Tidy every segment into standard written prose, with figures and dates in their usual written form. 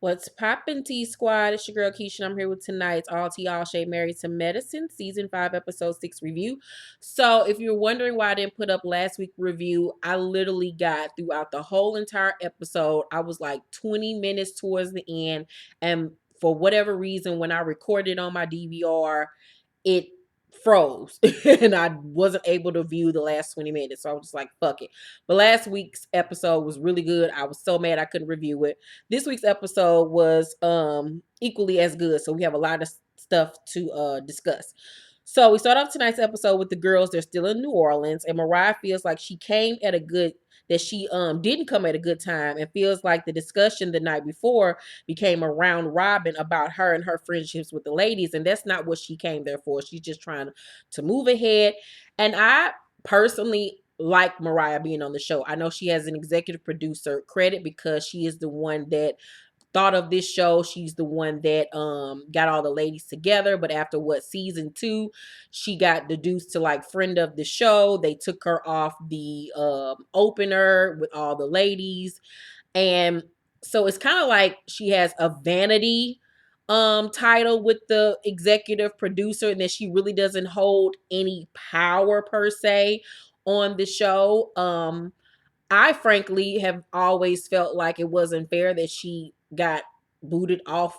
What's poppin', T Squad? It's your girl Keisha. I'm here with tonight's All Tea All Shade Married to Medicine Season 5 Episode 6 review. So if you're wondering why I didn't put up last week's review, I literally got throughout the whole entire episode. I was like 20 minutes towards the end, and for whatever reason, when I recorded on my DVR, it froze and I wasn't able to view the last 20 minutes. So I was just like, fuck it. But last week's episode was really good. I was so mad I couldn't review it. This week's episode was equally as good. So we have a lot of stuff to discuss. So we start off tonight's episode with the girls. They're still in New Orleans, and Mariah feels like she came at a good that she didn't come at a good time, and feels like the discussion the night before became a round robin about her and her friendships with the ladies, and that's not what she came there for. She's just trying to move ahead. And I personally like Mariah being on the show. I know she has an executive producer credit because she is the one that thought of this show. She's the one that got all the ladies together. But after season 2, she got deduced to like friend of the show. They took her off the opener with all the ladies. And so it's kind of like she has a vanity title with the executive producer, and that she really doesn't hold any power per se on the show. I frankly have always felt like it wasn't fair that she got booted off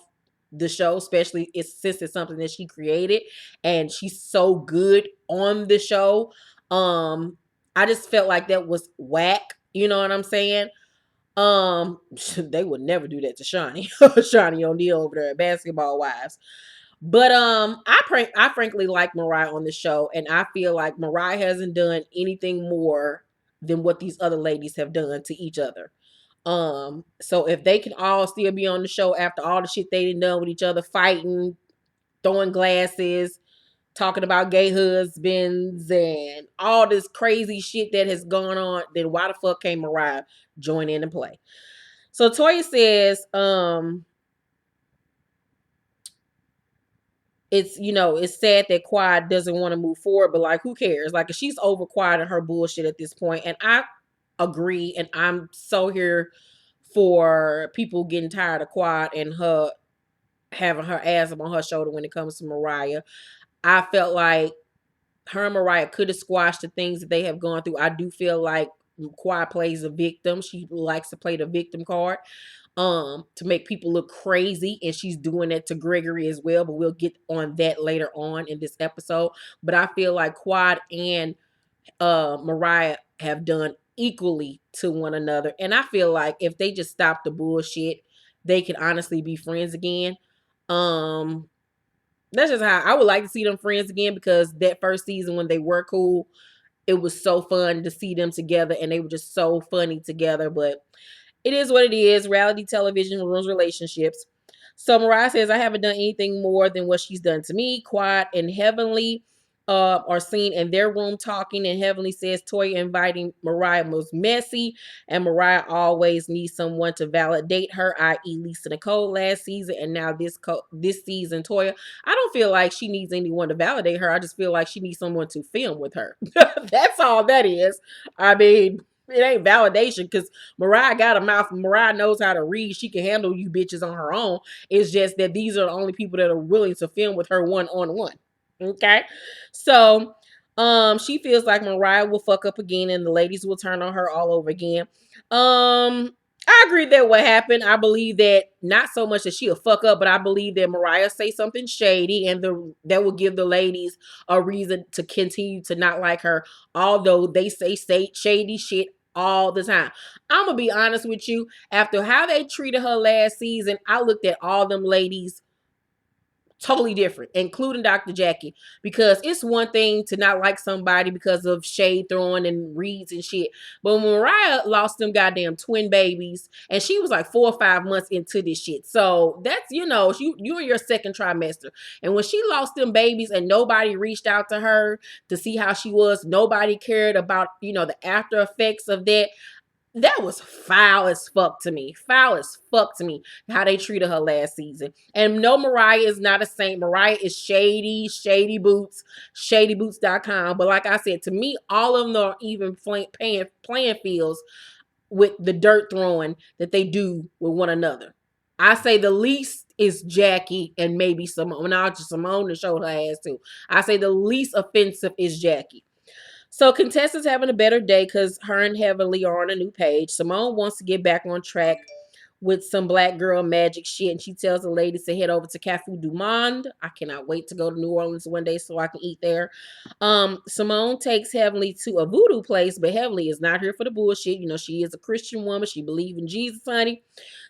the show, especially since it's something that she created and she's so good on the show. I just felt like that was whack. You know what I'm saying? They would never do that to Shawnee. Shawnee O'Neal over there at Basketball Wives. But I frankly like Mariah on the show, and I feel like Mariah hasn't done anything more than what these other ladies have done to each other. So if they can all still be on the show after all the shit they done with each other, fighting, throwing glasses, talking about gay husbands, and all this crazy shit that has gone on, then why the fuck can't Mariah join in and play? So Toya says, it's sad that Quad doesn't want to move forward, but like, who cares? Like, she's over Quad and her bullshit at this point, and I agree, and I'm so here for people getting tired of Quad and her having her ass up on her shoulder when it comes to Mariah. I felt like her and Mariah could have squashed the things that they have gone through. I do feel like Quad plays a victim. She likes to play the victim card to make people look crazy, and she's doing that to Gregory as well, but we'll get on that later on in this episode. But I feel like Quad and Mariah have done equally to one another, and I feel like if they just stop the bullshit, they can honestly be friends again. That's just how I would like to see them friends again, because that first season when they were cool, it was so fun to see them together, and they were just so funny together. But it is what it is. Reality television ruins relationships. So Mariah says, I haven't done anything more than what she's done to me. Quad and Heavenly are seen in their room talking, and Heavenly says Toya inviting Mariah was messy, and Mariah always needs someone to validate her, i.e. Lisa Nicole last season, and now this season Toya. I don't feel like she needs anyone to validate her. I just feel like she needs someone to film with her. That's all that is. I mean, it ain't validation, because Mariah got a mouth. Mariah knows how to read. She can handle you bitches on her own. It's just that these are the only people that are willing to film with her one-on-one. Okay. So she feels like Mariah will fuck up again and the ladies will turn on her all over again. I agree that what happened. I believe that not so much that she'll fuck up, but I believe that Mariah say something shady, and that will give the ladies a reason to continue to not like her, although they say shady shit all the time. I'm gonna be honest with you. After how they treated her last season, I looked at all them ladies totally different, including Dr. Jackie, because it's one thing to not like somebody because of shade throwing and reads and shit. But when Mariah lost them goddamn twin babies, and she was like 4 or 5 months into this shit. So that's, you're in your second trimester. And when she lost them babies and nobody reached out to her to see how she was, nobody cared about, the after effects of that. That was foul as fuck to me. Foul as fuck to me how they treated her last season. And no, Mariah is not a saint. Mariah is shady boots, shadyboots.com. But like I said, to me, all of them are even playing fields with the dirt throwing that they do with one another. I say the least is Jackie and maybe Simone. Not just Simone to show her ass too. I say the least offensive is Jackie. So contestants having a better day because her and Heavenly are on a new page. Simone wants to get back on track with some black girl magic shit, and she tells the ladies to head over to Cafe du Monde. I cannot wait to go to New Orleans one day so I can eat there. Simone takes Heavenly to a voodoo place, but Heavenly is not here for the bullshit. You know, she is a Christian woman. She believes in Jesus, honey.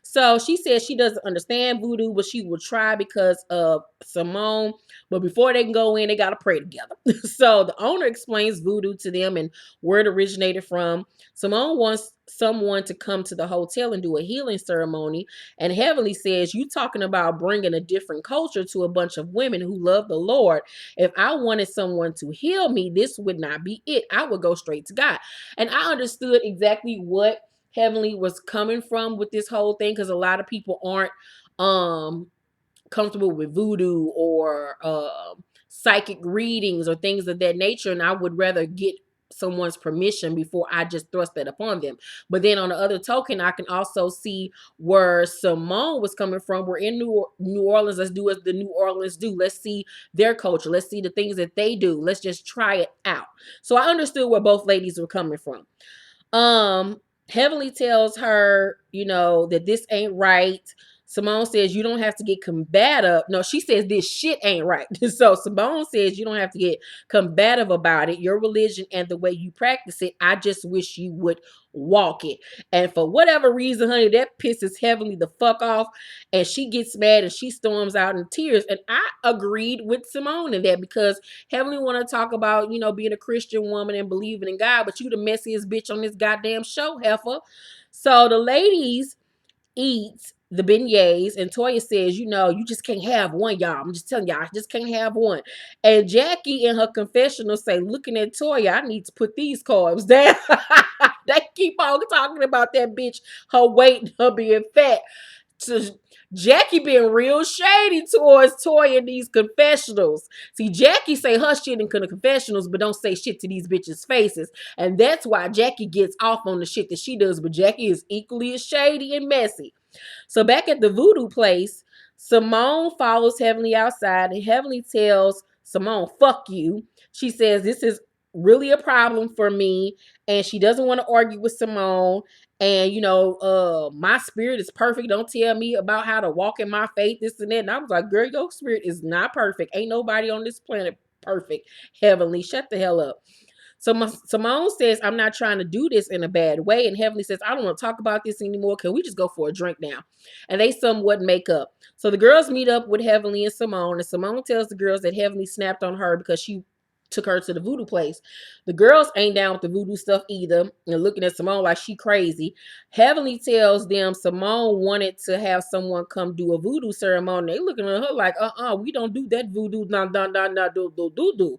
So she says she doesn't understand voodoo, but she will try because of Simone. But before they can go in, they got to pray together. So the owner explains voodoo to them and where it originated from. Simone wants someone to come to the hotel and do a healing ceremony. And Heavenly says, you talking about bringing a different culture to a bunch of women who love the Lord. If I wanted someone to heal me, this would not be it. I would go straight to God. And I understood exactly what Heavenly was coming from with this whole thing, because a lot of people aren't comfortable with voodoo or psychic readings or things of that nature, and I would rather get someone's permission before I just thrust that upon them. But then on the other token, I can also see where Simone was coming from. We're in New Orleans. Let's do as the New Orleans do. Let's see their culture. Let's see the things that they do. Let's just try it out. So I understood where both ladies were coming from. Heavenly tells her, that this ain't right. Simone says you don't have to get combative. No, she says this shit ain't right. So Simone says you don't have to get combative about it. Your religion and the way you practice it, I just wish you would walk it. And for whatever reason, honey, that pisses Heavenly the fuck off. And she gets mad and she storms out in tears. And I agreed with Simone in that, because Heavenly want to talk about, being a Christian woman and believing in God, but you the messiest bitch on this goddamn show, heifer. So the ladies eat the beignets, and Toya says, you just can't have one, y'all. I'm just telling y'all, I just can't have one. And Jackie in her confessional say, looking at Toya, I need to put these carbs down. They keep on talking about that bitch, her weight, her being fat. So Jackie being real shady towards Toya in these confessionals. See, Jackie say her shit in the confessionals, but don't say shit to these bitches' faces. And that's why Jackie gets off on the shit that she does. But Jackie is equally as shady and messy. So back at the voodoo place, Simone follows Heavenly outside, and Heavenly tells Simone, fuck you. She says, this is really a problem for me, and she doesn't want to argue with Simone. And my spirit is perfect. Don't tell me about how to walk in my faith, this and that. And I was like, girl, your spirit is not perfect. Ain't nobody on this planet perfect. Heavenly, shut the hell up. So Simone says, I'm not trying to do this in a bad way. And Heavenly says, I don't want to talk about this anymore. Can we just go for a drink now? And they somewhat make up. So the girls meet up with Heavenly and Simone. And Simone tells the girls that Heavenly snapped on her because she took her to the voodoo place. The girls ain't down with the voodoo stuff either, and looking at Simone like she crazy. Heavenly tells them Simone wanted to have someone come do a voodoo ceremony. They looking at her like, we don't do that voodoo, do.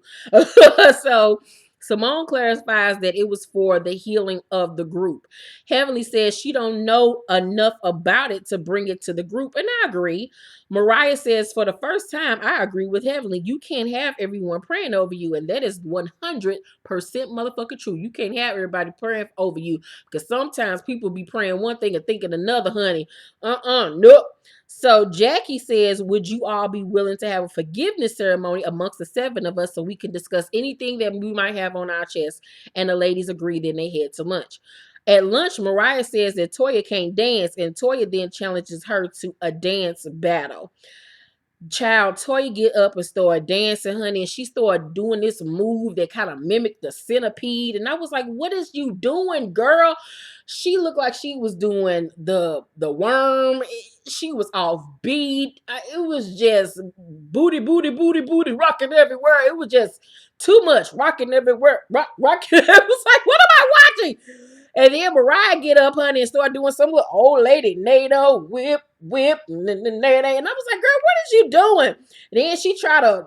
So Simone clarifies that it was for the healing of the group. Heavenly says she don't know enough about it to bring it to the group, and I agree. Mariah says, for the first time, I agree with Heavenly. You can't have everyone praying over you, and that is 100% motherfucking true. You can't have everybody praying over you, because sometimes people be praying one thing and thinking another, honey. Nope. So Jackie says, would you all be willing to have a forgiveness ceremony amongst the 7 of us so we can discuss anything that we might have on our chest? And the ladies agree, then they head to lunch. At lunch, Mariah says that Toya can't dance, and Toya then challenges her to a dance battle. Child, Toya get up and start dancing, honey, and she started doing this move that kind of mimicked the centipede. And I was like, what is you doing, girl? She looked like she was doing the worm. She was off beat. It was just booty, booty, booty, booty, rocking everywhere. It was just too much rocking everywhere. Rocking. It was like, what am I watching? And then Mariah get up, honey, and start doing some little old lady NATO whip, and I was like, girl, what is you doing? And then she try to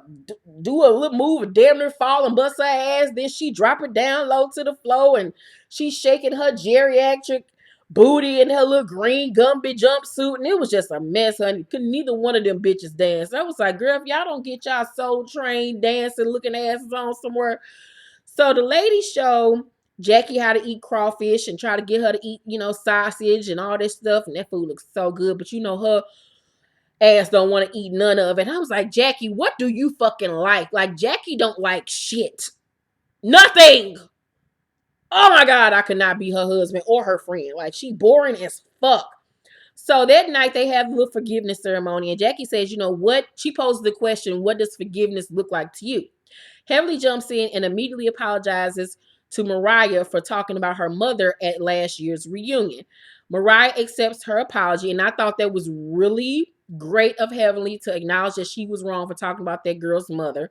do a little move and damn near fall and bust her ass. Then she drop it down low to the floor, and she's shaking her geriatric booty in her little green Gumby jumpsuit, and it was just a mess, honey. Couldn't neither one of them bitches dance. I was like, girl, if y'all don't get y'all soul trained dancing looking asses on somewhere. So the ladies show Jackie how to eat crawfish and try to get her to eat, sausage and all this stuff. And that food looks so good. But her ass don't want to eat none of it. I was like, Jackie, what do you fucking like? Like, Jackie don't like shit. Nothing. Oh my God, I could not be her husband or her friend. Like, she boring as fuck. So that night they have a little forgiveness ceremony. And Jackie says, what? She poses the question, what does forgiveness look like to you? Heavenly jumps in and immediately apologizes to Mariah for talking about her mother at last year's reunion. Mariah accepts her apology, and I thought that was really great of Heavenly to acknowledge that she was wrong for talking about that girl's mother.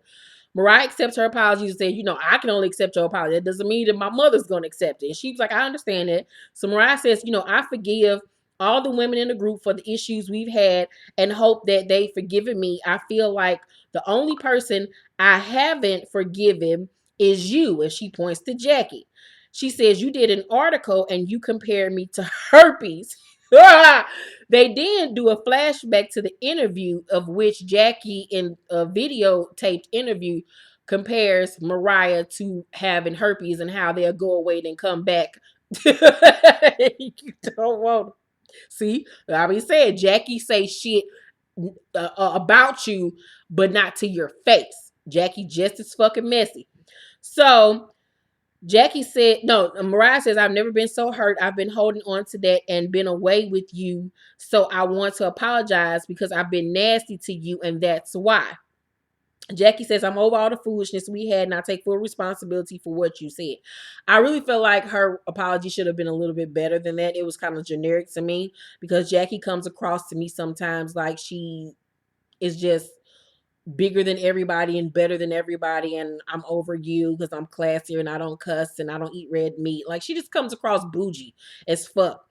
Mariah accepts her apologies and said, I can only accept your apology. That doesn't mean that my mother's going to accept it. And she was like, I understand that. So Mariah says, I forgive all the women in the group for the issues we've had and hope that they've forgiven me. I feel like the only person I haven't forgiven is you. And she points to Jackie. She says, you did an article and you compared me to herpes. They then do a flashback to the interview of which Jackie in a videotaped interview compares Mariah to having herpes and how they'll go away and come back. You don't want. See, I mean, said Jackie say shit about you, but not to your face. Jackie just as fucking messy. So Jackie said, no, Mariah says, I've never been so hurt. I've been holding on to that and been away with you. So I want to apologize because I've been nasty to you, and that's why. Jackie says, I'm over all the foolishness we had and I take full responsibility for what you said. I really feel like her apology should have been a little bit better than that. It was kind of generic to me because Jackie comes across to me sometimes like she is just bigger than everybody and better than everybody, and I'm over you because I'm classier and I don't cuss and I don't eat red meat. Like, she just comes across bougie as fuck.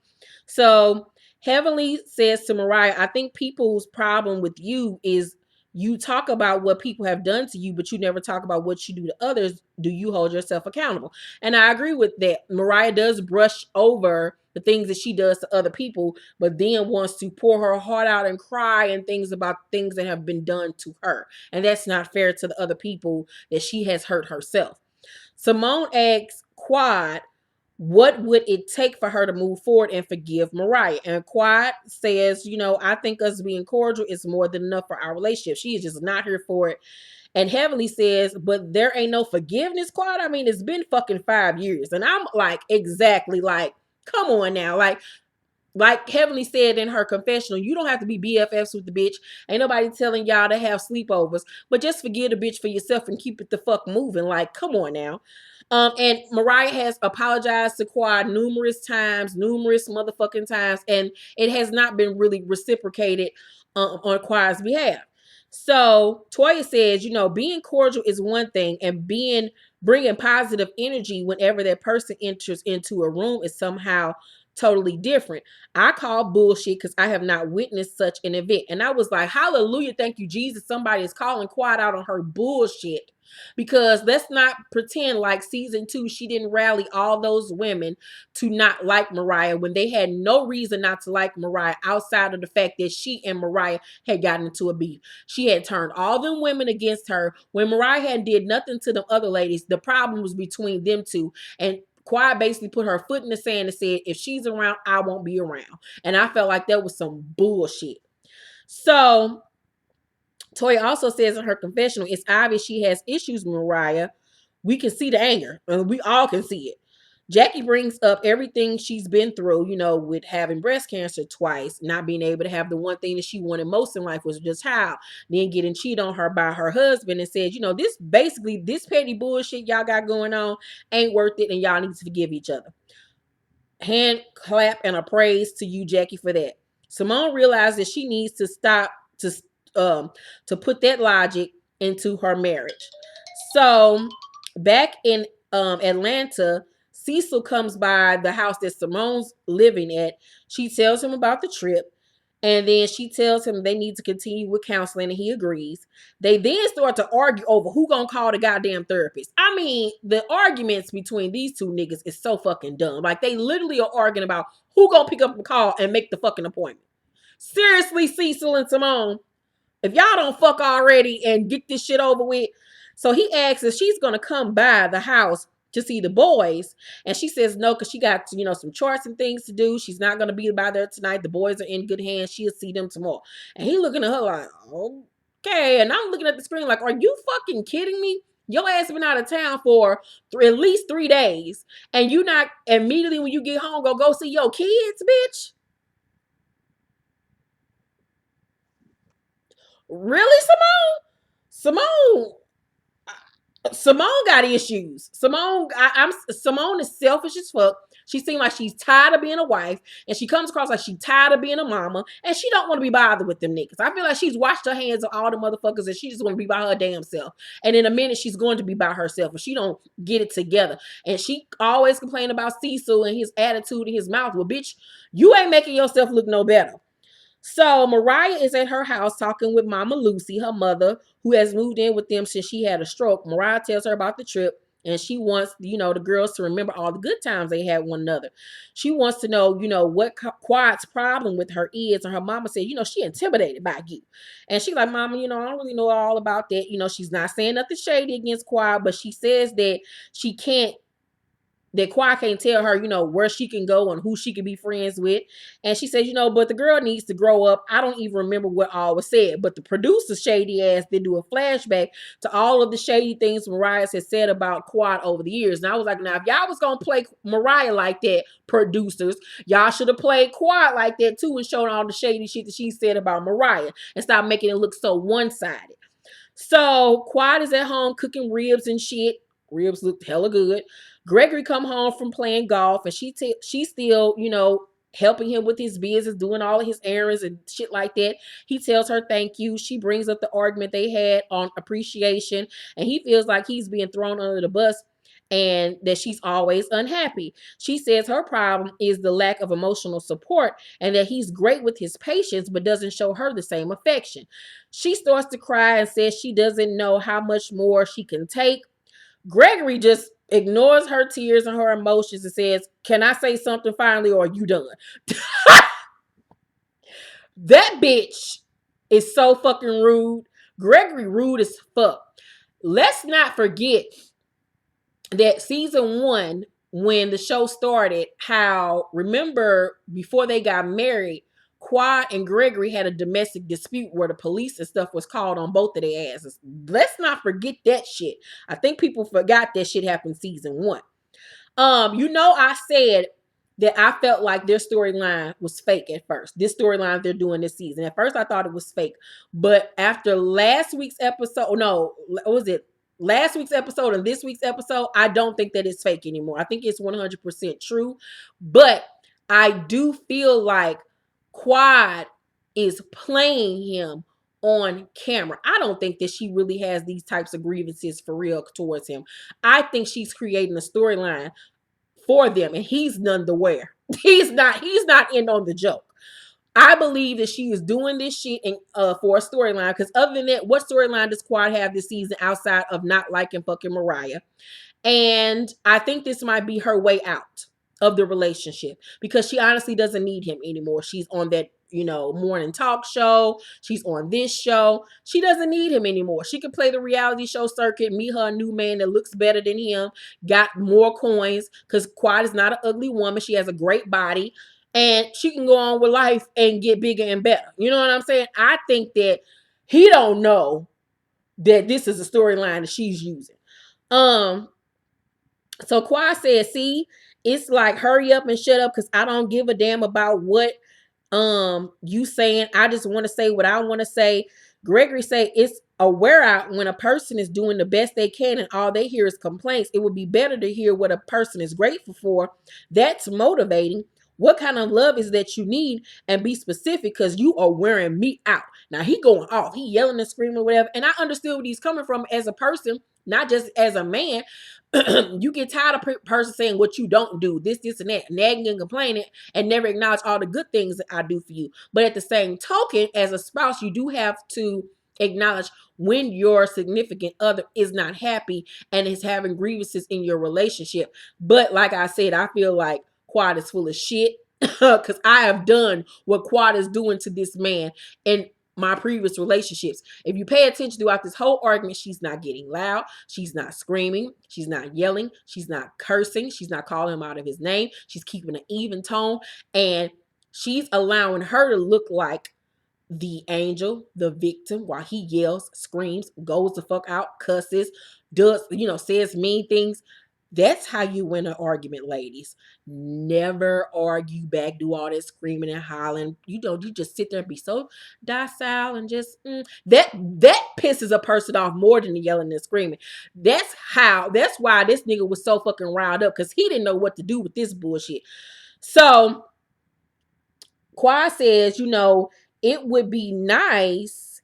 So Heavenly says to Mariah, I think people's problem with you is you talk about what people have done to you, but you never talk about what you do to others. Do you hold yourself accountable? And I agree with that. Mariah does brush over the things that she does to other people, but then wants to pour her heart out and cry and things about things that have been done to her. And that's not fair to the other people that she has hurt herself. Simone asks Quad, what would it take for her to move forward and forgive Mariah? And Quad says, I think us being cordial is more than enough for our relationship. She is just not here for it. And Heavenly says, but there ain't no forgiveness, Quad. I mean, it's been fucking 5 years. And I'm like, exactly, like, come on now. Like Heavenly said in her confessional, you don't have to be BFFs with the bitch. Ain't nobody telling y'all to have sleepovers, but just forgive the bitch for yourself and keep it the fuck moving. Like, come on now. And Mariah has apologized to Quad numerous motherfucking times, and it has not been really reciprocated on Quad's behalf. So Toya says, being cordial is one thing, and bringing positive energy whenever that person enters into a room is somehow totally different. I call bullshit because I have not witnessed such an event. And I was like, hallelujah, thank you, Jesus. Somebody is calling Quad out on her bullshit. Because let's not pretend like season 2, she didn't rally all those women to not like Mariah when they had no reason not to like Mariah outside of the fact that she and Mariah had gotten into a beef. She had turned all them women against her. When Mariah hadn't did nothing to the other ladies, the problem was between them two. And Quad basically put her foot in the sand and said, if she's around, I won't be around. And I felt like that was some bullshit. So Toya also says in her confessional, it's obvious she has issues with Mariah. We can see the anger, and we all can see it. Jackie brings up everything she's been through, with having breast cancer twice, not being able to have the one thing that she wanted most in life was just child, then getting cheated on her by her husband, and said, this petty bullshit y'all got going on ain't worth it, and y'all need to forgive each other. Hand clap and a praise to you, Jackie, for that. Simone realized that she needs to stop to put that logic into her marriage. So back in Atlanta, Cecil comes by the house that Simone's living at. She tells him about the trip, and then she tells him they need to continue with counseling, and he agrees. They then start to argue over who gonna call the goddamn therapist. I mean, the arguments between these two niggas is so fucking dumb. Like, they literally are arguing about who gonna pick up the call and make the fucking appointment. Seriously, Cecil and Simone, if y'all don't fuck already and get this shit over with. So he asks if she's gonna come by the house to see the boys. And she says no, because she got, some chores and things to do. She's not going to be by there tonight. The boys are in good hands. She'll see them tomorrow. And he looking at her like, okay. And I'm looking at the screen like, are you fucking kidding me? Your ass been out of town for at least 3 days. And you not immediately when you get home, go see your kids, bitch? Really, Simone? Simone got issues. Simone is selfish as fuck. She seems like she's tired of being a wife, and she comes across like she's tired of being a mama, and she don't want to be bothered with them niggas. I feel like she's washed her hands of all the motherfuckers, and she just want to be by her damn self. And in a minute, she's going to be by herself, and she don't get it together. And she always complain about Cecil and his attitude and his mouth. Well, bitch, you ain't making yourself look no better. So Mariah is at her house talking with Mama Lucy, her mother, who has moved in with them since she had a stroke. Mariah tells her about the trip, and she wants, the girls to remember all the good times they had one another. She wants to know, what Quad's problem with her is. And her mama said, she intimidated by you. And she's like, Mama, I don't really know all about that. She's not saying nothing shady against Quad, but she says that she can't that Quad can't tell her, where she can go and who she can be friends with. And she says, but the girl needs to grow up. I don't even remember what all was said, but the producer shady ass did do a flashback to all of the shady things Mariah has said about Quad over the years. And I was like, now, if y'all was going to play Mariah like that, producers, y'all should have played Quad like that too and shown all the shady shit that she said about Mariah and stop making it look so one-sided. So Quad is at home cooking ribs and shit. Ribs looked hella good. Gregory come home from playing golf, and she's still, helping him with his business, doing all of his errands and shit like that. He tells her thank you. She brings up the argument they had on appreciation, and he feels like he's being thrown under the bus and that she's always unhappy. She says her problem is the lack of emotional support and that he's great with his patience but doesn't show her the same affection. She starts to cry and says she doesn't know how much more she can take. Gregory just ignores her tears and her emotions and says, can I say something finally or are you done? That bitch is so fucking rude. Gregory rude as fuck. Let's not forget that season 1, when the show started, remember before they got married, Quad and Gregory had a domestic dispute where the police and stuff was called on both of their asses. Let's not forget that shit. I think people forgot that shit happened season 1. I said that I felt like their storyline was fake at first. This storyline they're doing this season. At first I thought it was fake. But after last week's episode, last week's episode and this week's episode, I don't think that it's fake anymore. I think it's 100% true. But I do feel like Quad is playing him on camera. I don't think that she really has these types of grievances for real towards him. I think she's creating a storyline for them, and he's none the where. He's not in on the joke. I believe that she is doing this shit for a storyline, because other than that, what storyline does Quad have this season outside of not liking fucking Mariah? And I think this might be her way out of the relationship because she honestly doesn't need him anymore. She's on that, morning talk show. She's on this show. She doesn't need him anymore. She can play the reality show circuit, meet her a new man that looks better than him, got more coins, because Quad is not an ugly woman. She has a great body, and she can go on with life and get bigger and better. You know what I'm saying? I think that he don't know that this is a storyline that she's using. So Quad said, see, it's like, hurry up and shut up because I don't give a damn about what you saying. I just want to say what I want to say. Gregory say it's a wear out when a person is doing the best they can and all they hear is complaints. It would be better to hear what a person is grateful for. That's motivating. What kind of love is that you need? And be specific, because you are wearing me out. Now he going off. He yelling and screaming, whatever. And I understood where he's coming from as a person, not just as a man. You get tired of person saying what you don't do, this, and that, nagging and complaining, and never acknowledge all the good things that I do for you. But at the same token, as a spouse, you do have to acknowledge when your significant other is not happy and is having grievances in your relationship. But like I said, I feel like Quad is full of shit because I have done what Quad is doing to this man. And my previous relationships. If you pay attention throughout this whole argument, she's not getting loud. She's not screaming. She's not yelling. She's not cursing. She's not calling him out of his name. She's keeping an even tone. And she's allowing her to look like the angel, the victim, while he yells, screams, goes the fuck out, cusses, does, says mean things. That's how you win an argument, ladies. Never argue back, do all that screaming and hollering. You just sit there and be so docile and just that pisses a person off more than the yelling and screaming. That's why this nigga was so fucking riled up, because he didn't know what to do with this bullshit. So Quad says, it would be nice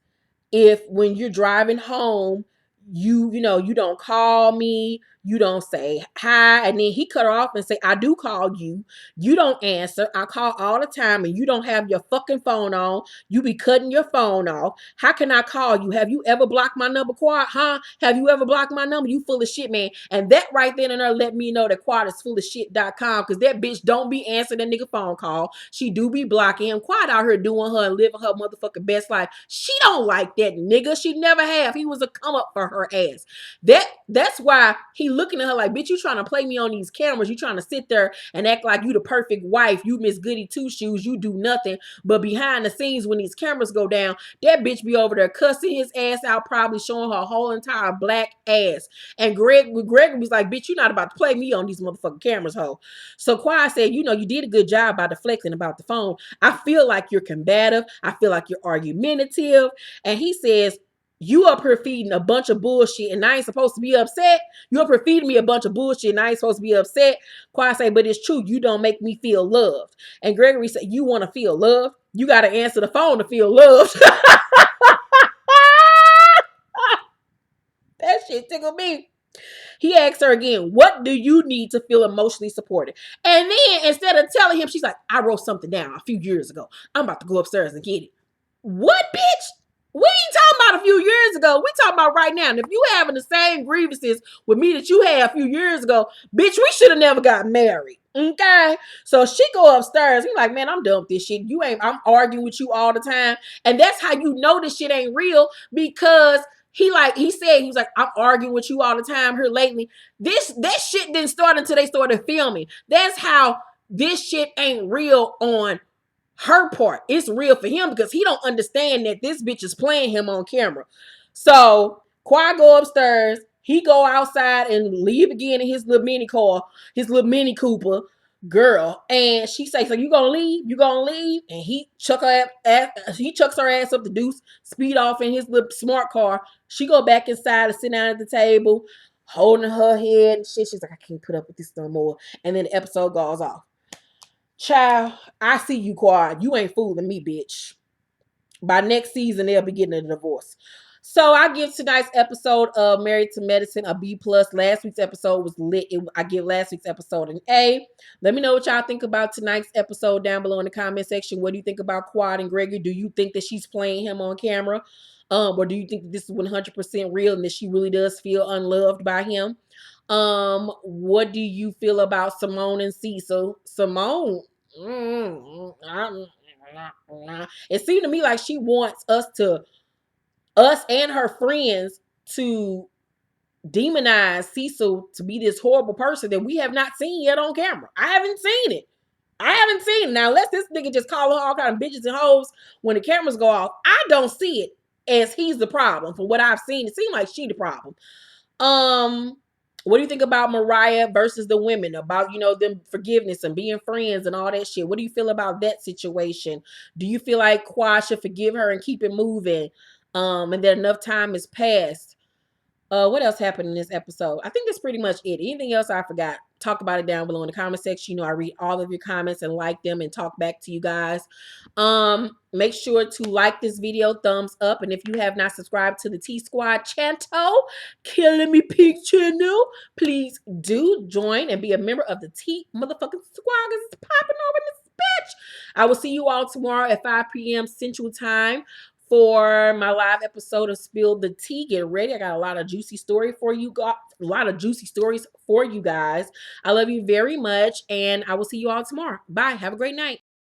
if when you're driving home, you don't call me, you don't say hi. And then he cut her off and say, I do call you. You don't answer. I call all the time and you don't have your fucking phone on. You be cutting your phone off. How can I call you? Have you ever blocked my number, Quad? Huh? Have you ever blocked my number? You full of shit, man. And that right then and there let me know that Quad is full of shit.com, because that bitch don't be answering that nigga phone call. She do be blocking him. Quad out here doing her and living her motherfucking best life. She don't like that nigga. She never have. He was a come up for her ass. That's why he looking at her like, bitch, you trying to play me on these cameras. You trying to sit there and act like you the perfect wife. You Miss Goody Two Shoes. You do nothing. But behind the scenes, when these cameras go down, that bitch be over there cussing his ass out, probably showing her whole entire black ass. And Greg was like, bitch, you not about to play me on these motherfucking cameras, ho. So Quad said, you did a good job by deflecting about the phone. I feel like you're combative. I feel like you're argumentative. And he says, you up here feeding a bunch of bullshit and I ain't supposed to be upset. You up here feeding me a bunch of bullshit and I ain't supposed to be upset. Quad say, but it's true. You don't make me feel loved. And Gregory said, you want to feel loved? You got to answer the phone to feel loved. That shit tickled me. He asked her again, what do you need to feel emotionally supported? And then instead of telling him, she's like, I wrote something down a few years ago. I'm about to go upstairs and get it. What, bitch? We ain't talking about a few years ago. We talking about right now. And if you having the same grievances with me that you had a few years ago, bitch, we should have never got married. Okay? So she go upstairs. He like, man, I'm done with this shit. I'm arguing with you all the time. And that's how you know this shit ain't real, because he was like, I'm arguing with you all the time here lately. That shit didn't start until they started filming. That's how this shit ain't real on her part. It's real for him because he don't understand that this bitch is playing him on camera. So Quad go upstairs. He go outside and leave again in his little mini car, his little Mini Cooper, girl. And she say, so you gonna leave? You gonna leave? And he chucks her ass up the deuce, speed off in his little smart car. She go back inside and sit down at the table, holding her head and shit. She's like, I can't put up with this no more. And then the episode goes off. Child, I see you, Quad. You ain't fooling me, bitch. By next season, they'll be getting a divorce. So I give tonight's episode of Married to Medicine a B+. Last week's episode was lit. I give last week's episode an A. Let me know what y'all think about tonight's episode down below in the comment section. What do you think about Quad and Gregory? Do you think that she's playing him on camera? Or do you think that this is 100% real and that she really does feel unloved by him? What do you feel about Simone and Cecil? Simone, it seemed to me like she wants us and her friends to demonize Cecil to be this horrible person that we have not seen yet on camera. I haven't seen it. Now, unless this nigga just calling her all kind of bitches and hoes when the cameras go off, I don't see it as he's the problem. From what I've seen, it seemed like she the problem. What do you think about Mariah versus the women? About, them forgiveness and being friends and all that shit. What do you feel about that situation? Do you feel like Quad should forgive her and keep it moving? And that enough time has passed? What else happened in this episode? I think that's pretty much it. Anything else I forgot? Talk about it down below in the comment section. I read all of your comments and like them and talk back to you guys. Make sure to like this video, thumbs up. And if you have not subscribed to the T Squad channel, Killing Me Pink channel, please do join and be a member of the T motherfucking Squad, because it's popping over in this bitch. I will see you all tomorrow at 5 p.m. Central Time for my live episode of Spill the Tea. Get ready. I got a lot of juicy stories for you guys. I love you very much, and I will see you all tomorrow. Bye. Have a great night.